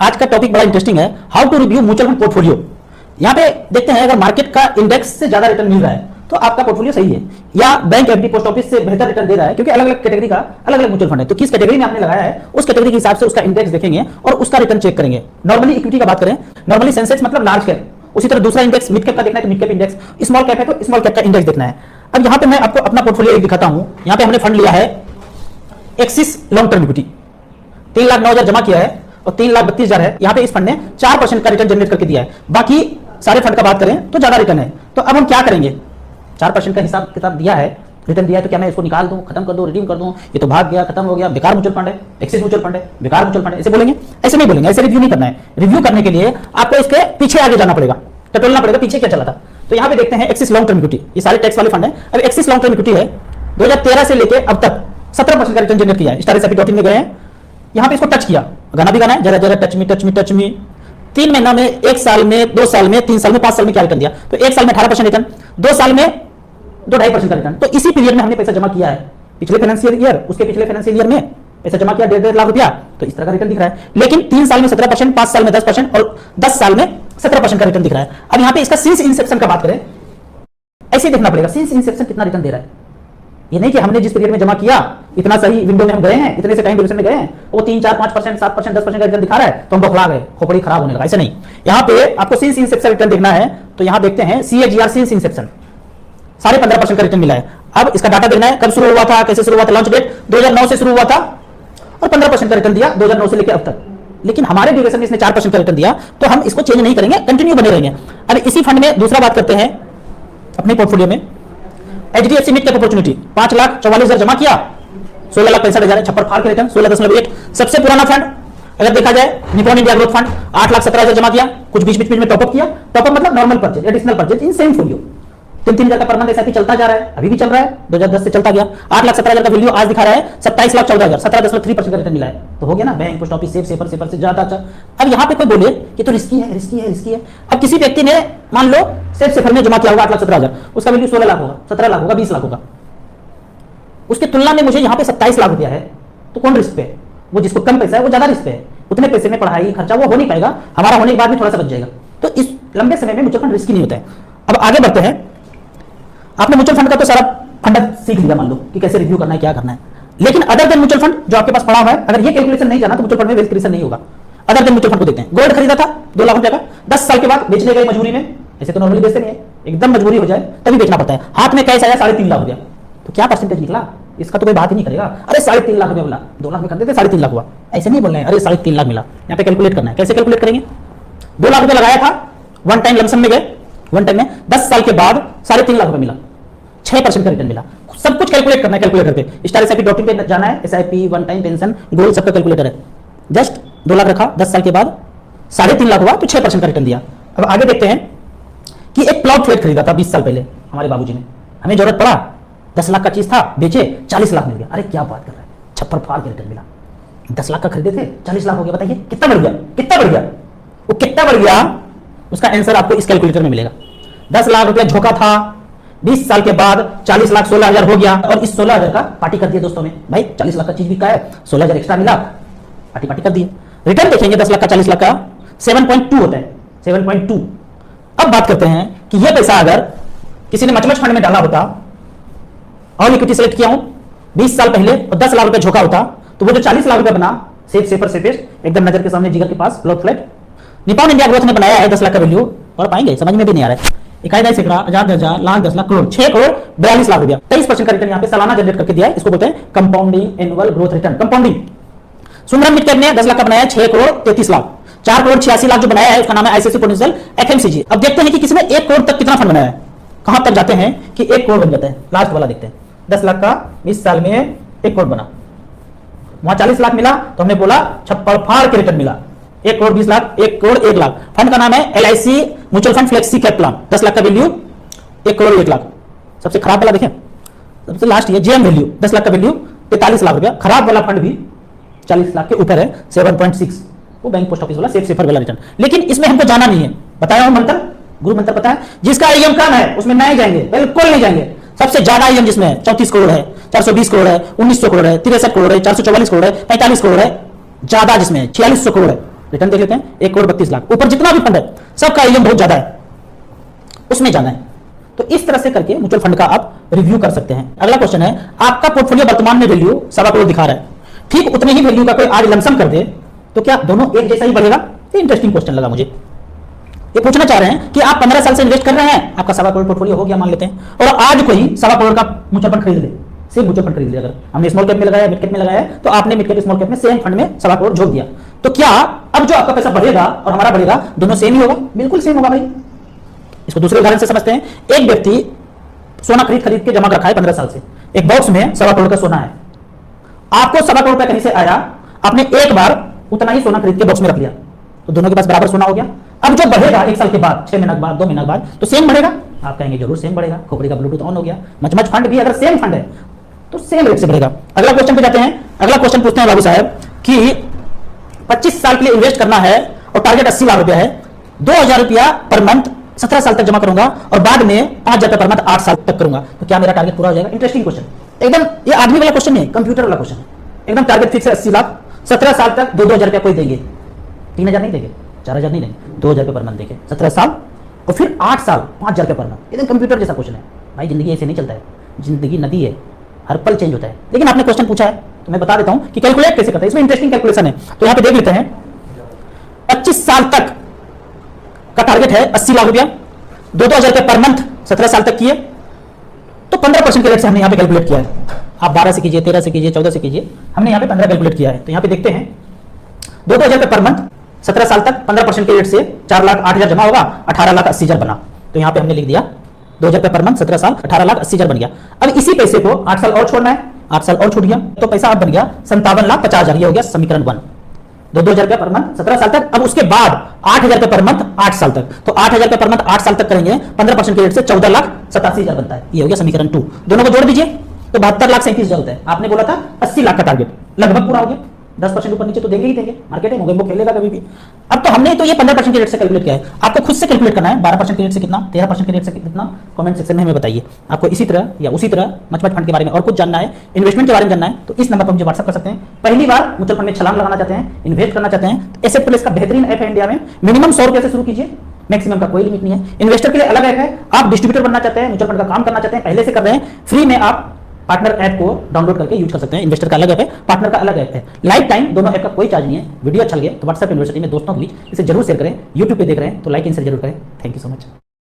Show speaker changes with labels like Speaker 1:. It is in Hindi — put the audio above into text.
Speaker 1: आज का टॉपिक बड़ा इंटरेस्टिंग है, how to review mutual fund portfolio. यहाँ पे देखते हैं अगर मार्केट का इंडेक्स से ज्यादा रिटर्न मिल रहा है तो आपका पोर्टफोलियो सही है, या बैंक एफडी पोस्ट ऑफिस से बेहतर रिटर्न दे रहा है, क्योंकि अलग अलग कैटेगरी का अलग अलग म्यूचुअल फंड है। तो किस कैटेगरी में आपने लगाया है उस कैटेगरी के हिसाब से उसका इंडेक्स देखेंगे और उसका रिटर्न चेक करेंगे। नॉर्मली इक्विटी का बात करें, नॉर्मली सेंसेक्स मतलब लार्ज कैप, उसी तरह दूसरा इंडेक्स मिड कैप का देखना है तो mid cap index, small cap है तो स्मॉल कैप का इंडेक्स देखना है। अब यहाँ पे मैं आपको अपना पोर्टफोलियो दिखाता हूँ। यहाँ पे हमने फंड लिया है एक्सिस लॉन्ग टर्म इक्विटी, 3,09,000 जमा किया है और 3,32,000 है। यहाँ पे इस फंड ने 4% का रिटर्न जनरेट करके दिया है। बाकी सारे फंड का बात करें तो ज्यादा रिटर्न है। तो अब हम क्या करेंगे, 4% का हिसाब किताब दिया है, रिटर्न दिया है, तो क्या मैं इसको निकाल दूं, खत्म कर दूं, रिडीम कर दूं, ये तो भाग गया, खत्म हो गया, बेकार म्यूचुअल फंड है, एक्सिस म्यूचुअल फंड है, बेकार म्यूचुअल फंड है, ऐसे बोलेंगे? ऐसे नहीं बोलेंगे, ऐसे रिव्यू नहीं करना है। रिव्यू करने के लिए आपको इसके पीछे आगे जाना पड़ेगा, टटोलना पड़ेगा पीछे क्या चला था। तो यहाँ पे देखते हैं एक्सिस लॉन्ग टर्म इक्विटी, ये सारे टैक्स वाले फंड है। अब एक्सिस लॉन्ग टर्म इक्विटी है, 2013 से लेकर अब तक 17% का रिटर्न जनरेट किया है। StarSIP.in में गए हैं, यहाँ पे इसको टच किया, गाना भी गाना है, जरा जरा touch me touch me touch me. 3 महीना में, 1 साल में, 2 साल में, 3 साल में, 5 साल में क्या रिटर्न दिया? तो 1 साल में 18% रिटर्न, 2 साल में 2-2.5% का रिटर्न। तो इसी पीरियड में हमने पैसा जमा किया है, पिछले फाइनेंशियल ईयर, उसके पिछले फाइनेंशियल ईयर में पैसा जमा किया 1.5 लाख रुपया, तो इस तरह का रिटर्न दिख रहा है। लेकिन 3 साल में 17%, 5 साल में 10% और 10 साल में 17% का रिटर्न दिख रहा है। अब यहाँ पे इसका सिंस इंसेप्शन का बात करें, ऐसे देखना पड़ेगा सिंस इंसेप्शन कितना रिटर्न दे रहा है। ये नहीं कि हमने जिस पीरियड में जमा किया इतना सही विंडो में हम गए हैं, इतने से टाइम ड्यूरेशन में गए हैं, वो 3, 4, 5%, 7%, 10% का रिटर्न दिखा रहा है तो हम बखला गए, खोपड़ी खराब होने लगा। ऐसे नहीं, यहाँ पे आपको सिंस इंसेप्शन रिटर्न देखना है। तो यहाँ देखते हैं CAGR सिंस इंसेप्शन, 15.5% का रिटर्न मिला है। अब इसका डाटा देखना है, कब शुरू हुआ था, कैसे शुरू हुआ था, लॉन्च डेट 2009 से शुरू हुआ था और 15% का रिटर्न दिया 2009 से लेकर अब तक। लेकिन हमारे ड्यूरेशन में इसने 4% का रिटर्न दिया, तो हम इसको चेंज नहीं करेंगे, कंटिन्यू बने रहेंगे। अब इसी फंड में दूसरा बात करते हैं अपने पोर्टफोलियो में, HDFC मिड कैप अपॉर्चुनिटी 5,44,000 जमा किया, 16,65,000 है, छप्पर फाड़ के रिटर्न 16.1। सबसे पुराना फंड अगर देखा जाए निपॉन इंडिया ग्रोथ फंड 8,17,000 जमा किया, कुछ बीच में टॉपअप किया, टॉपअप मतलब normal purchase, additional purchase in same folio. 3,000 का पर मंथ SIP चलता जा रहा है, अभी भी चल रहा है, 2010 से चलता गया। 8,17,000 का वैल्यू आज दिखा रहा है 27,14,000, 17.3% का रिटर्न मिला है। तो हो गया ना, बैंक पोस्ट ऑफिस सेफर से ज्यादा अच्छा। अब यहाँ पे कोई बोले कि तो रिस्की है, रिस्की है, रिस्की है। अब किसी व्यक्ति ने मान लो सेफर में जमा किया होगा 8,17,000, उसका वैल्यू 16 लाख होगा, 17 लाख होगा, 20 लाख होगा, उसकी तुलना में मुझे यहाँ पे 27 लाख रुपया है, तो कौन रिस्क पे है? वो जिसको कम पैसा है वो ज्यादा रिस्क पे है, उतने पैसे में पढ़ाई खर्चा वो हो नहीं पाएगा, हमारा होने के बाद भी थोड़ा सा बच जाएगा। तो इस लंबे समय में म्यूचुअल फंड रिस्की नहीं होता है। अब आगे बढ़ते हैं, आपने म्यूचुअल फंड का तो सारा फंड सीख लिया, मान लो कि कैसे रिव्यू करना है, क्या करना है। लेकिन अदर देन म्यूचुअल फंड जो आपके पास पड़ा हुआ है, अगर ये कैलकुलेशन नहीं जाना तो म्यूचुअल फंड में वेल्थ क्रिएशन नहीं होगा। अदर देन म्यूचुअल फंड को देखते हैं। गोल्ड खरीदा था 2 लाख रुपए का, 10 साल के बाद बेचने गए मजबूरी में, ऐसे तो नॉर्मली बेचते नहीं है, एकदम मजबूरी हो जाए तभी बेचना पड़ता है। हाथ में कैश आया 3.5 लाख रुपया, तो क्या परसेंटेज निकला? इसका तो कोई बात ही नहीं करेगा। अरे 3.5 लाख रुपया बोला, 2 लाख में खरीदे थे 3.5 लाख हुआ, ऐसे नहीं बोल रहे हैं अरे 3.5 लाख मिला। यहाँ पे कैलकुलेट करना है, कैसे कैलकुलेट करेंगे? 2 लाख रुपया लगाया था, वन टाइम लमसम में गए, वन टाइम में 10 साल के बाद 3.5 लाख रुपया मिला, 6% का रिटर्न मिला। सब कुछ कैलकुलेट करना है, कैलकुलेटर पे StarSIP.in पे जाना है, SIP, one time pension, gold सबका कैलकुलेटर है। जस्ट 2 लाख रखा, 10 साल के बाद 3.5 लाख हुआ तो 6% का रिटर्न दिया। अब आगे देखते हैं कि एक प्लॉट फ्लैट खरीदा था 20 साल पहले हमारे बाबूजी ने, हमें जरूरत पड़ा, 10 लाख का चीज था, बेचे 40 लाख मिल गया। अरे क्या बात कर रहा है, छप्पर फाड़ के रिटर्न मिला। 10 लाख का खरीदे थे, 40 लाख हो गया, बताइए कितना बढ़ गया, कितना बढ़ गया? वो कितना बढ़ गया, उसका आंसर आपको इस कैलकुलेटर में मिलेगा। 10 लाख रुपया झोंका था, 20 साल के बाद 40 लाख 16,000 हो गया, और इस 16,000 का पार्टी कर दिया दोस्तों में। भाई 40 लाख का चीज बिका है, 16,000 एक्स्ट्रा मिला, पार्टी कर दिए। रिटर्न देखेंगे 10 लाख का 40 लाख का 7.2 होता है, 7.2। अब बात करते हैं कि यह पैसा अगर किसी ने मचमच फंड में डाला होता और इक्विटी सेलेक्ट किया हूं 20 साल पहले और 10 लाख रुपए झोंका होता, तो वो जो 40 लाख रुपए बना, सेफर सेफेस्ट एकदम नजर के सामने, जिगर के पास, plot flat Nippon India growth ने बनाया है 10 लाख का वैल्यू। पढ़ पाएंगे? समझ में भी नहीं आ रहा है। 1,000 सैकड़ा, 1,000, लाख, 10 लाख, करोड़, 6 करोड़ 42 लाख रुपया, 23% का रिटर्न यहाँ पे सालाना जनरेट करके दिया है। इसको बोलते हैं compounding annual growth return, compounding. Sundaram mid cap ने 10 लाख का बनाया 6 करोड़ 33 लाख, 4 करोड़ 86 लाख जो बनाया है उसका नाम है ICICI प्रूडेंशियल FMCG। अब देखते हैं कि किसी ने 1 करोड़ तक कितना फंड बनाया है, कहां तक जाते हैं कि 1 करोड़ बन जाता है। लास्ट वाला देखते हैं, 10 लाख का 20 साल में 1 करोड़ बना, वहां 40 लाख मिला, तो हमने बोला छप्पर फाड़ के रिटर्न मिला 1 करोड़ 20 लाख, 1 करोड़ 1 लाख। फंड का नाम है LIC mutual fund flexi cap plan, 10 lakh का वैल्यू 1 करोड़ 1 लाख। सबसे खराब वाला देखें, सबसे लास्ट ये JM वैल्यू 10 लाख का वैल्यू 43 लाख रुपया, खराब वाला फंड भी 40 लाख के ऊपर है, 7.6, वो बैंक पोस्ट ऑफिस वाला सेफर वाला रिटर्न। लेकिन इसमें हमको जाना नहीं है, बताया हूं मंत्र, गुरु मंत्र पता है, जिसका IM कम है उसमें नहीं जाएंगे, बिल्कुल नहीं जाएंगे। सबसे ज्यादा IM जिसमें है 34 करोड़ है, 420 करोड़ है, 1900 करोड़ है, 63 करोड़ है, 444 करोड़ है, 45 करोड़ है, ज्यादा जिसमें 4600 करोड़ है, रिटर्न देख लेते हैं, 1,32,00,000 ऊपर जितना भी फंड है सबका AUM बहुत ज्यादा है, उसमें जाना है। तो इस तरह से करके म्यूचुअल फंड का आप रिव्यू कर सकते हैं। अगला क्वेश्चन है, आपका पोर्टफोलियो वर्तमान में वैल्यू 1.25 करोड़ दिखा रहा है, ठीक उतने ही वैल्यू का कोई आज लमसम कर दे तो क्या दोनों एक जैसा ही बढ़ेगा? ये इंटरेस्टिंग क्वेश्चन लगा मुझे। ये पूछना चाह रहे हैं कि आप 15 साल से इन्वेस्ट कर रहे हैं, आपका 1.25 करोड़ पोर्टफोलियो हो गया मान लेते हैं, और आज कोई 1.25 करोड़ का म्यूचुअल फंड खरीद ले, सेम म्यूचुअल फंड खरीद ले, अगर हमने स्मॉल कैप में लगाया, मिड कैप में लगाया, तो आपने मिड कैप स्मॉल कैप में सेम फंड में 1.25 करोड़ झोंक दिया, तो क्या अब जो आपका पैसा बढ़ेगा और हमारा बढ़ेगा दोनों सेम ही होगा? बिल्कुल सेम होगा भाई। इसको दूसरे उदाहरण से समझते हैं। एक व्यक्ति सोना खरीद के जमा कर रखा है 15 साल से, एक बॉक्स में 1.25 करोड़ का सोना है, आपको 1.25 करोड़ रुपया कहीं से आया, आपने एक बार उतना ही सोना खरीद के बॉक्स में रख लिया, तो दोनों के पास बराबर सोना हो गया। अब जो बढ़ेगा 1 साल के बाद, 6 महीने के बाद, 2 महीने के बाद, तो सेम बढ़ेगा? आप कहेंगे जरूर सेम बढ़ेगा, खोपड़ी का ब्लूटूथ ऑन हो गया। मच फंड भी अगर सेम फंड है तो सेम रेट से बढ़ेगा। अगला क्वेश्चन पे जाते हैं। अगला क्वेश्चन पूछते हैं बाबू साहब कि 25 साल के लिए इन्वेस्ट करना है और टारगेट 80 लाख रुपया है, 2,000 रुपया पर मंथ 17 साल तक जमा करूंगा और बाद में 5,000 रुपया पर मंथ 8 साल तक करूंगा, तो क्या मेरा टारगेट पूरा हो जाएगा? इंटरेस्टिंग क्वेश्चन एकदम। ये आदमी वाला क्वेश्चन नहीं, कंप्यूटर वाला क्वेश्चन है एकदम। टारगेट फिक्स है 80 लाख, 17 साल तक 2,000 रुपया कोई देंगे, 3,000 नहीं देंगे, 4,000 नहीं देंगे, 2,000 रुपये पर मंथ देंगे 17 साल, और फिर 8 साल 5,000 रुपये पर मंथ। एकदम कंप्यूटर जैसा क्वेश्चन है भाई। जिंदगी ऐसे नहीं चलता है, जिंदगी नदी है, हर पल चेंज होता है। लेकिन आपने क्वेश्चन पूछा है तो मैं बता देता हूं कि कैलकुलेट कैसे करते हैं। इसमें इंटरेस्टिंग कैलकुलेशन है, तो यहां पे देख लेते हैं। 25 साल तक का टारगेट है 80 लाख रुपया, 2,000 रुपये पर मंथ 17 साल तक किए, तो 15% के रेट से हमने यहां पे कैलकुलेट किया है। आप 12 से कीजिए, 13 से कीजिए, 14 से कीजिए, हमने यहां पे 15 कैलकुलेट किया है। तो यहां पे देखते हैं 2,000 रुपये पर मंथ 17 साल तक 15% के रेट से 4,08,000 जमा होगा, 18,80,000 बना। तो यहां पे हमने लिख दिया 2,000 रुपये पर मंथ 17 साल 18,80,000 बन गया। अब इसी पैसे को 8 साल और छोड़ना है, 8 साल और छूट गया, तो पैसा अब बन गया 57,50,000। ये हो गया समीकरण 1। 2,000 रुपये पर मंथ 17 साल तक। अब उसके बाद 8,000 रुपये पर मंथ 8 साल तक, तो 8,000 रुपये पर मंथ 8 साल तक करेंगे, 15% के रेट से 14,87,000 बनता है। ये हो गया समीकरण 2। दोनों को जोड़ दीजिए तो 72,37,000 होता है। आपने बोला था 80 लाख का टारगेट, लगभग पूरा हो गया। 10% ऊपर नीचे तो देंगे ही देंगे, मार्केट है, मोगेम्बो खेलेगा कभी भी। अब तो हमने तो ये 15% के रेट से कैलकुलेट किया है, आपको खुद से कैलकुलेट करना है। 12% के रेट से कितना, 13% के रेट से कितना, कमेंट सेक्शन में हमें बताइए। आपको इसी तरह या उसी तरह मच फंड के बारे में और कुछ जानना है, इन्वेस्टमेंट के बारे में जानना है, तो इस नंबर पर मुझे व्हाट्सअप कर सकते हैं। पहली बार म्यूचुअल फंड में छलांग लगाना चाहते हैं, इन्वेस्ट करना चाहते हैं, तो एसेट प्लस का बेहतरीन ऐप है इंडिया में। मिनिमम 100 रुपये से शुरू कीजिए, मैक्सिमम का कोई लिमिट नहीं है। इन्वेस्टर के लिए अलग ऐप है, आप डिस्ट्रीब्यूटर बनना चाहते हैं, म्यूचुअल फंड का काम करना चाहते हैं, पहले से कर रहे हैं, फ्री में आप पार्टनर ऐप को डाउनलोड करके यूज कर सकते हैं। इन्वेस्टर का अलग ऐप है, पार्टनर का अलग ऐप है, लाइफ टाइम दोनों ऐप का कोई चार्ज नहीं है। वीडियो अच्छा लगे तो व्हाट्सएप यूनिवर्सिटी में दोस्तों के बीच इसे जरूर शेयर करें। यूट्यूब पे देख रहे हैं तो लाइक एंड शेयर जरूर करें। Thank you so much.